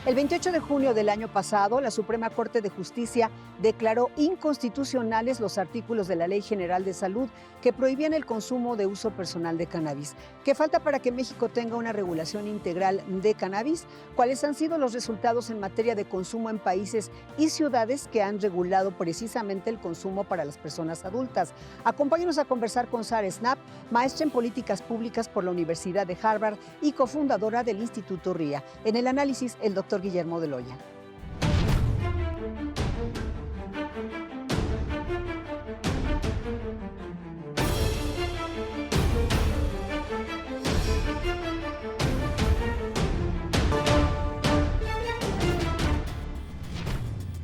El 28 de junio del año pasado, la Suprema Corte de Justicia declaró inconstitucionales los artículos de la Ley General de Salud que prohibían el consumo de uso personal de cannabis. ¿Qué falta para que México tenga una regulación integral de cannabis? ¿Cuáles han sido los resultados en materia de consumo en países y ciudades que han regulado precisamente el consumo para las personas adultas? Acompáñenos a conversar con Sara Snap, maestra en Políticas Públicas por la Universidad de Harvard y cofundadora del Instituto RIA. En el análisis, el doctor Guillermo de Loya.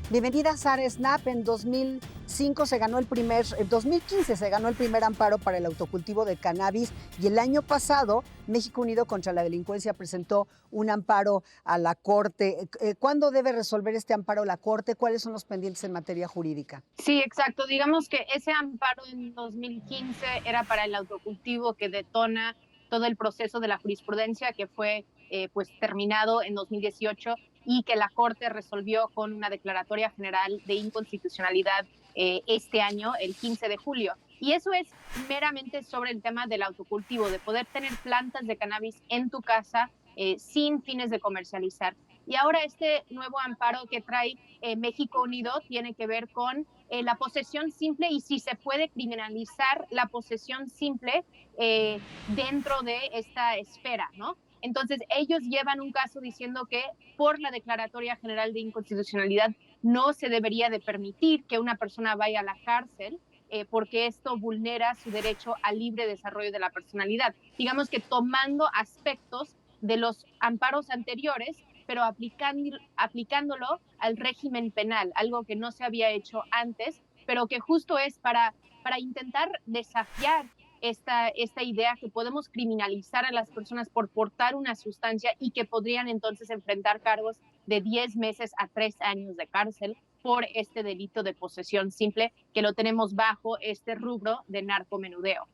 Bienvenida, Sara Snap. En 2015 se ganó el primer amparo para el autocultivo de cannabis, y el año pasado México Unido contra la Delincuencia presentó un amparo a la Corte. ¿Cuándo debe resolver este amparo la Corte? ¿Cuáles son los pendientes en materia jurídica? Sí, exacto. Digamos que ese amparo en 2015 era para el autocultivo que detona todo el proceso de la jurisprudencia que fue pues terminado en 2018 y que la Corte resolvió con una declaratoria general de inconstitucionalidad este año, el 15 de julio. Y eso es meramente sobre el tema del autocultivo, de poder tener plantas de cannabis en tu casa sin fines de comercializar. Y ahora este nuevo amparo que trae México Unido tiene que ver con la posesión simple y si se puede criminalizar la posesión simple dentro de esta esfera, ¿no? Entonces, ellos llevan un caso diciendo que por la Declaratoria General de Inconstitucionalidad no se debería de permitir que una persona vaya a la cárcel porque esto vulnera su derecho al libre desarrollo de la personalidad. Digamos que tomando aspectos de los amparos anteriores, pero aplicándolo al régimen penal, algo que no se había hecho antes, pero que justo es para intentar desafiar esta idea que podemos criminalizar a las personas por portar una sustancia y que podrían entonces enfrentar cargos de 10 meses a 3 años de cárcel por este delito de posesión simple que lo tenemos bajo este rubro de narcomenudeo.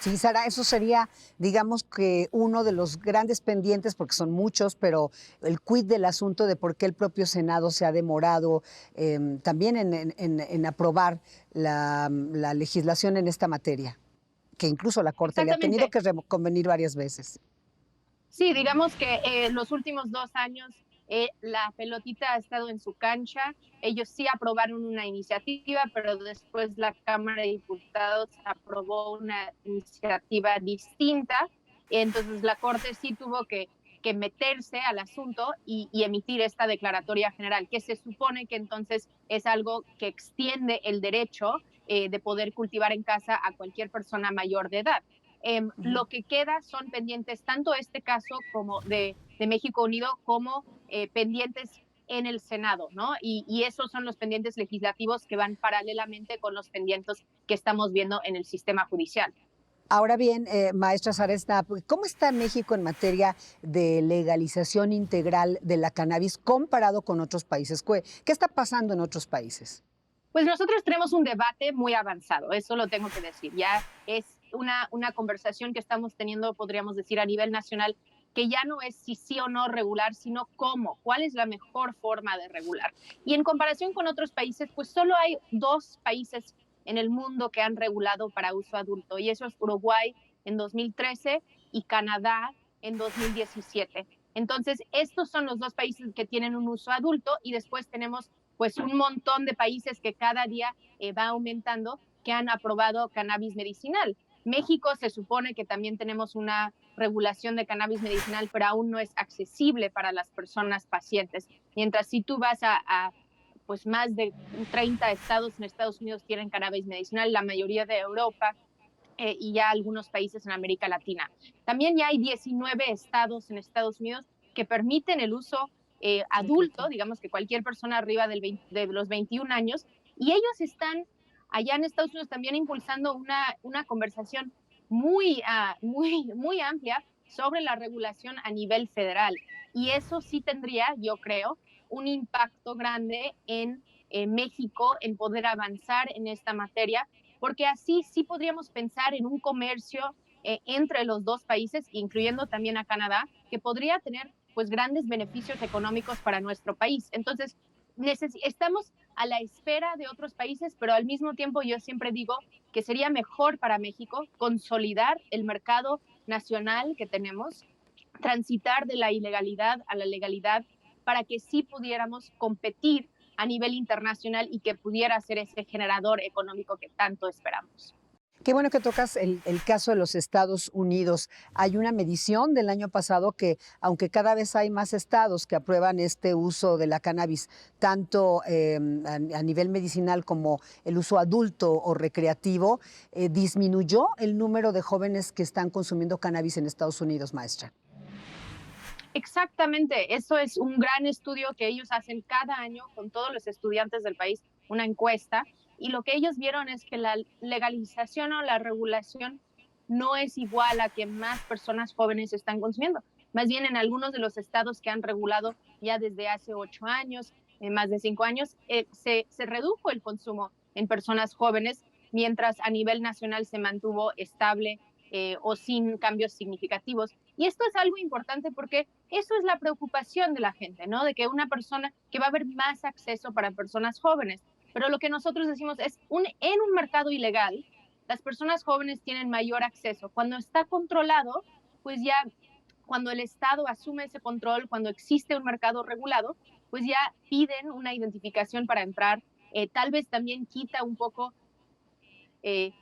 Sí, Sara, eso sería, digamos que uno de los grandes pendientes, porque son muchos, pero el quid del asunto de por qué el propio Senado se ha demorado también en aprobar la legislación en esta materia, que incluso la Corte le ha tenido Exactamente. que reconvenir varias veces. Sí, digamos que los últimos 2 años la pelotita ha estado en su cancha. Ellos sí aprobaron una iniciativa, pero después la Cámara de Diputados aprobó una iniciativa distinta. Entonces la Corte sí tuvo que meterse al asunto y emitir esta declaratoria general, que se supone que entonces es algo que extiende el derecho de poder cultivar en casa a cualquier persona mayor de edad. Lo que queda son pendientes tanto este caso como de México Unido como pendientes en el Senado, ¿no? Y esos son los pendientes legislativos que van paralelamente con los pendientes que estamos viendo en el sistema judicial. Ahora bien, maestra Saresta, ¿cómo está México en materia de legalización integral de la cannabis comparado con otros países? ¿Qué está pasando en otros países? Pues nosotros tenemos un debate muy avanzado, eso lo tengo que decir. Ya es una conversación que estamos teniendo, podríamos decir, a nivel nacional, que ya no es si sí o no regular, sino cómo, cuál es la mejor forma de regular. Y en comparación con otros países, pues solo hay 2 países en el mundo que han regulado para uso adulto, y eso es Uruguay en 2013 y Canadá en 2017. Entonces, estos son los 2 países que tienen un uso adulto y después tenemos pues un montón de países que cada día va aumentando que han aprobado cannabis medicinal. México se supone que también tenemos una regulación de cannabis medicinal, pero aún no es accesible para las personas pacientes. Mientras si tú vas a pues más de 30 estados en Estados Unidos tienen cannabis medicinal, la mayoría de Europa y ya algunos países en América Latina. También ya hay 19 estados en Estados Unidos que permiten el uso adulto, digamos que cualquier persona arriba de los 21 años, y ellos están allá en Estados Unidos también impulsando una conversación muy amplia sobre la regulación a nivel federal. Y eso sí tendría, yo creo, un impacto grande en México en poder avanzar en esta materia porque así sí podríamos pensar en un comercio entre los 2 países, incluyendo también a Canadá, que podría tener pues grandes beneficios económicos para nuestro país. Entonces, estamos a la espera de otros países, pero al mismo tiempo yo siempre digo que sería mejor para México consolidar el mercado nacional que tenemos, transitar de la ilegalidad a la legalidad para que sí pudiéramos competir a nivel internacional y que pudiera ser ese generador económico que tanto esperamos. Qué bueno que tocas el caso de los Estados Unidos. Hay una medición del año pasado que, aunque cada vez hay más estados que aprueban este uso de la cannabis, tanto a nivel medicinal como el uso adulto o recreativo, disminuyó el número de jóvenes que están consumiendo cannabis en Estados Unidos, maestra. Exactamente, eso es un gran estudio que ellos hacen cada año con todos los estudiantes del país, una encuesta, y lo que ellos vieron es que la legalización o la regulación no es igual a que más personas jóvenes están consumiendo. Más bien en algunos de los estados que han regulado ya desde hace 8 años, más de 5 años, se redujo el consumo en personas jóvenes, mientras a nivel nacional se mantuvo estable o sin cambios significativos. Y esto es algo importante porque eso es la preocupación de la gente, ¿no? De que una persona, que va a haber más acceso para personas jóvenes. Pero lo que nosotros decimos es, en un mercado ilegal, las personas jóvenes tienen mayor acceso. Cuando está controlado, pues ya, cuando el Estado asume ese control, cuando existe un mercado regulado, pues ya piden una identificación para entrar. Tal vez también quita un poco el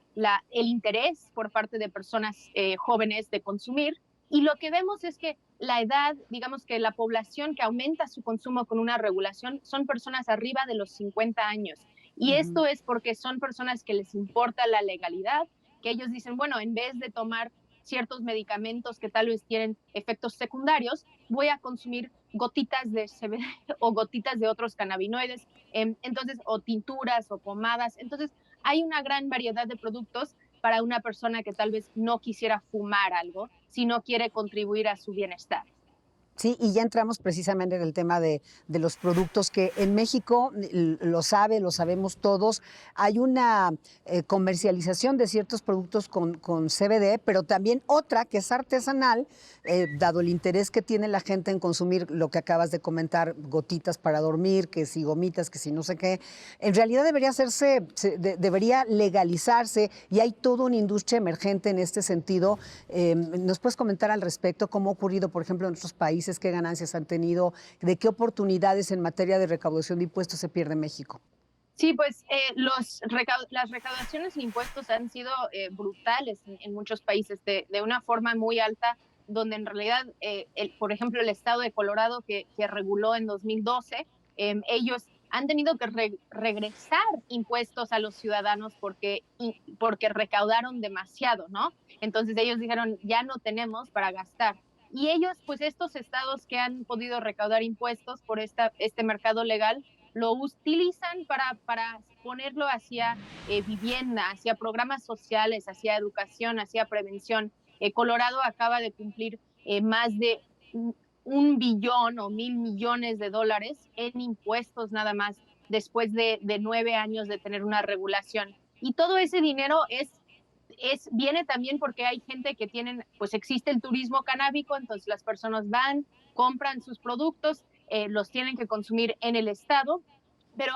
interés por parte de personas jóvenes de consumir. Y lo que vemos es que la edad, digamos que la población que aumenta su consumo con una regulación son personas arriba de los 50 años. Y esto es porque son personas que les importa la legalidad, que ellos dicen, bueno, en vez de tomar ciertos medicamentos que tal vez tienen efectos secundarios, voy a consumir gotitas de CBD o gotitas de otros cannabinoides, entonces, o tinturas o pomadas. Entonces, hay una gran variedad de productos para una persona que tal vez no quisiera fumar algo, sino quiere contribuir a su bienestar. Sí, y ya entramos precisamente en el tema de los productos que en México, lo sabemos todos, hay una comercialización de ciertos productos con CBD, pero también otra que es artesanal, dado el interés que tiene la gente en consumir lo que acabas de comentar, gotitas para dormir, que si gomitas, que si no sé qué. En realidad debería debería legalizarse y hay toda una industria emergente en este sentido. ¿Nos puedes comentar al respecto cómo ha ocurrido, por ejemplo, en otros países? ¿Qué ganancias han tenido? ¿De qué oportunidades en materia de recaudación de impuestos se pierde México? Sí, pues las recaudaciones de impuestos han sido brutales en muchos países, de una forma muy alta, donde en realidad, por ejemplo, el estado de Colorado que reguló en 2012, ellos han tenido que regresar impuestos a los ciudadanos porque recaudaron demasiado, ¿no? Entonces ellos dijeron, ya no tenemos para gastar. Y ellos, pues estos estados que han podido recaudar impuestos por este mercado legal, lo utilizan para ponerlo hacia vivienda, hacia programas sociales, hacia educación, hacia prevención. Colorado acaba de cumplir más de 1 billón o 1.000 millones de dólares en impuestos nada más después de 9 años de tener una regulación. Y todo ese dinero viene también porque hay gente que tienen, pues existe el turismo canábico, entonces las personas van, compran sus productos, los tienen que consumir en el estado, pero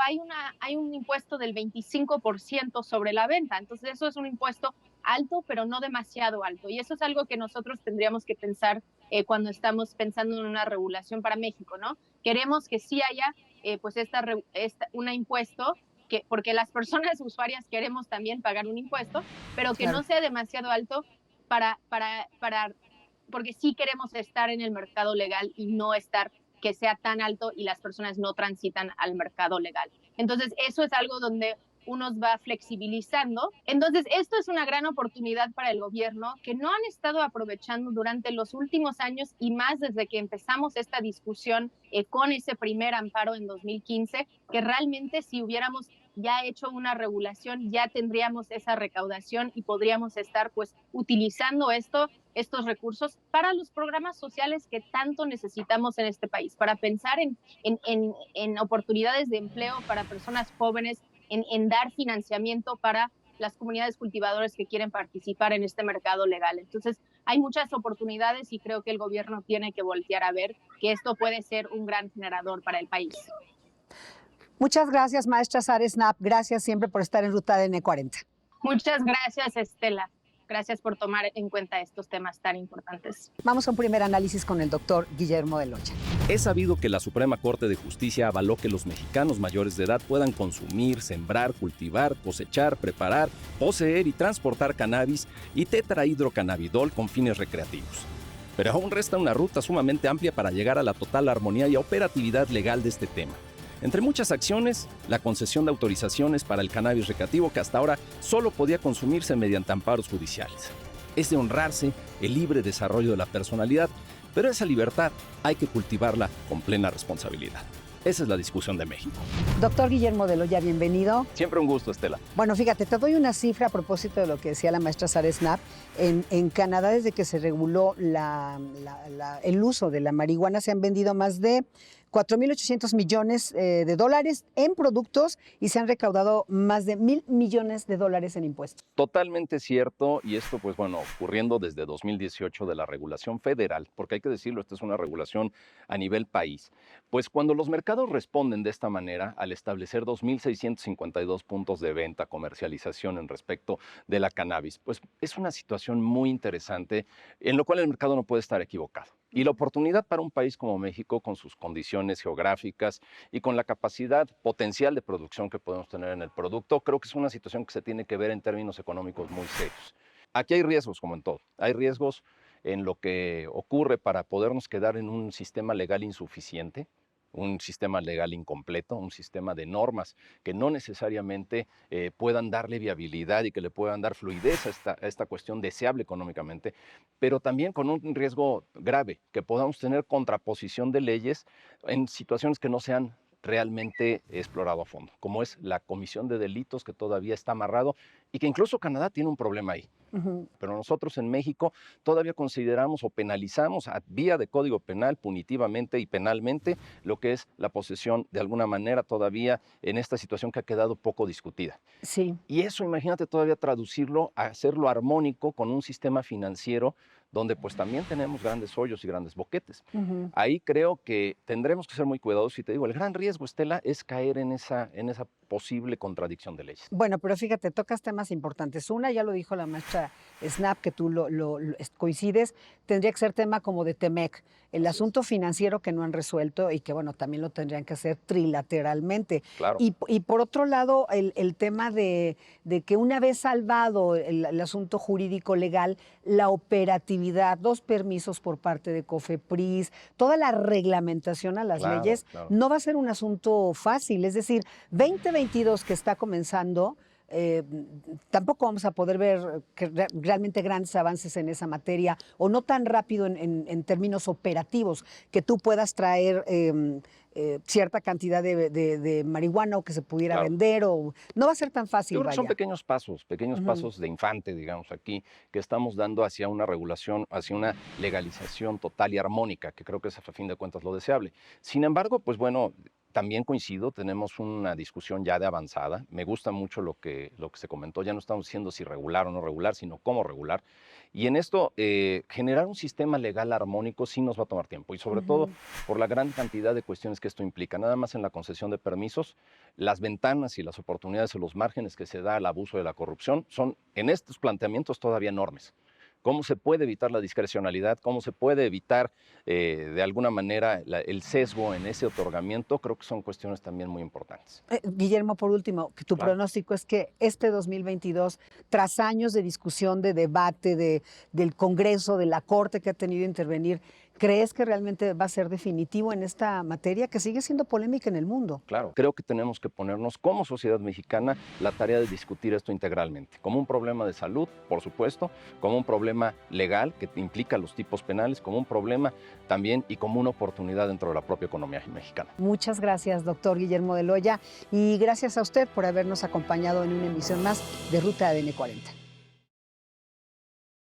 hay un impuesto del 25% sobre la venta, entonces eso es un impuesto alto, pero no demasiado alto, y eso es algo que nosotros tendríamos que pensar cuando estamos pensando en una regulación para México, ¿no? Queremos que sí haya pues un impuesto, porque las personas usuarias queremos también pagar un impuesto, pero que Claro. no sea demasiado alto porque sí queremos estar en el mercado legal y no estar que sea tan alto y las personas no transitan al mercado legal. Entonces, eso es algo donde uno va flexibilizando. Entonces, esto es una gran oportunidad para el gobierno que no han estado aprovechando durante los últimos años y más desde que empezamos esta discusión con ese primer amparo en 2015, que realmente si hubiéramos ya hecho una regulación, ya tendríamos esa recaudación y podríamos estar pues utilizando estos recursos para los programas sociales que tanto necesitamos en este país, para pensar en oportunidades de empleo para personas jóvenes, en dar financiamiento para las comunidades cultivadoras que quieren participar en este mercado legal. Entonces, hay muchas oportunidades y creo que el gobierno tiene que voltear a ver que esto puede ser un gran generador para el país. Muchas gracias, maestra Sara Snap. Gracias siempre por estar en Ruta de N40. Muchas gracias, Estela. Gracias por tomar en cuenta estos temas tan importantes. Vamos a un primer análisis con el doctor Guillermo de Loya. Es sabido que la Suprema Corte de Justicia avaló que los mexicanos mayores de edad puedan consumir, sembrar, cultivar, cosechar, preparar, poseer y transportar cannabis y tetrahidrocannabidol con fines recreativos. Pero aún resta una ruta sumamente amplia para llegar a la total armonía y operatividad legal de este tema. Entre muchas acciones, la concesión de autorizaciones para el cannabis recreativo que hasta ahora solo podía consumirse mediante amparos judiciales. Es de honrarse el libre desarrollo de la personalidad, pero esa libertad hay que cultivarla con plena responsabilidad. Esa es la discusión de México. Doctor Guillermo de Loya, bienvenido. Siempre un gusto, Estela. Bueno, fíjate, te doy una cifra a propósito de lo que decía la maestra Sara Snap. En Canadá, desde que se reguló el uso de la marihuana, se han vendido más de 4.800 millones de dólares en productos y se han recaudado más de 1.000 millones de dólares en impuestos. Totalmente cierto, y esto pues bueno, ocurriendo desde 2018 de la regulación federal, porque hay que decirlo, esta es una regulación a nivel país. Pues cuando los mercados responden de esta manera al establecer 2.652 puntos de venta, comercialización en respecto de la cannabis, pues es una situación muy interesante en lo cual el mercado no puede estar equivocado. Y la oportunidad para un país como México, con sus condiciones geográficas y con la capacidad potencial de producción que podemos tener en el producto, creo que es una situación que se tiene que ver en términos económicos muy serios. Aquí hay riesgos, como en todo. Hay riesgos en lo que ocurre para podernos quedar en un sistema legal insuficiente, un sistema legal incompleto, un sistema de normas que no necesariamente puedan darle viabilidad y que le puedan dar fluidez a esta cuestión deseable económicamente, pero también con un riesgo grave, que podamos tener contraposición de leyes en situaciones que no sean realmente explorado a fondo, como es la comisión de delitos que todavía está amarrado y que incluso Canadá tiene un problema ahí. Pero nosotros en México todavía consideramos o penalizamos a vía de código penal punitivamente y penalmente lo que es la posesión de alguna manera todavía en esta situación que ha quedado poco discutida. Sí. Y eso imagínate todavía traducirlo, a hacerlo armónico con un sistema financiero donde pues también tenemos grandes hoyos y grandes boquetes. Ahí creo que tendremos que ser muy cuidadosos y te digo, el gran riesgo, Estela, es caer en esa posible contradicción de leyes. Bueno, pero fíjate, tocas temas importantes. Una, ya lo dijo la maestra Snap, que tú coincides, tendría que ser tema como de TEMEC, el asunto financiero que no han resuelto y que, bueno, también lo tendrían que hacer trilateralmente. Claro. Y por otro lado, el tema de que una vez salvado el asunto jurídico legal, la operatividad, 2 permisos por parte de COFEPRIS, toda la reglamentación a las leyes, no va a ser un asunto fácil. Es decir, 2022 que está comenzando, tampoco vamos a poder ver realmente grandes avances en esa materia o no tan rápido en términos operativos que tú puedas traer cierta cantidad de marihuana o que se pudiera vender o no va a ser tan fácil. Yo creo que son pequeños pasos de infante, digamos aquí, que estamos dando hacia una regulación, hacia una legalización total y armónica, que creo que es a fin de cuentas lo deseable. Sin embargo, pues bueno, también coincido, tenemos una discusión ya de avanzada. Me gusta mucho lo que se comentó. Ya no estamos diciendo si regular o no regular, sino cómo regular. Y en esto, generar un sistema legal armónico sí nos va a tomar tiempo. Y sobre todo por la gran cantidad de cuestiones que esto implica. Nada más en la concesión de permisos, las ventanas y las oportunidades o los márgenes que se da al abuso de la corrupción son en estos planteamientos todavía enormes. ¿Cómo se puede evitar la discrecionalidad? ¿Cómo se puede evitar de alguna manera el sesgo en ese otorgamiento? Creo que son cuestiones también muy importantes. Guillermo, por último, tu pronóstico es que este 2022, tras años de discusión, de debate, del Congreso, de la Corte que ha tenido que intervenir, ¿crees que realmente va a ser definitivo en esta materia que sigue siendo polémica en el mundo? Claro, creo que tenemos que ponernos como sociedad mexicana la tarea de discutir esto integralmente, como un problema de salud, por supuesto, como un problema legal que implica los tipos penales, como un problema también y como una oportunidad dentro de la propia economía mexicana. Muchas gracias, doctor Guillermo de Loya, y gracias a usted por habernos acompañado en una emisión más de Ruta de N40.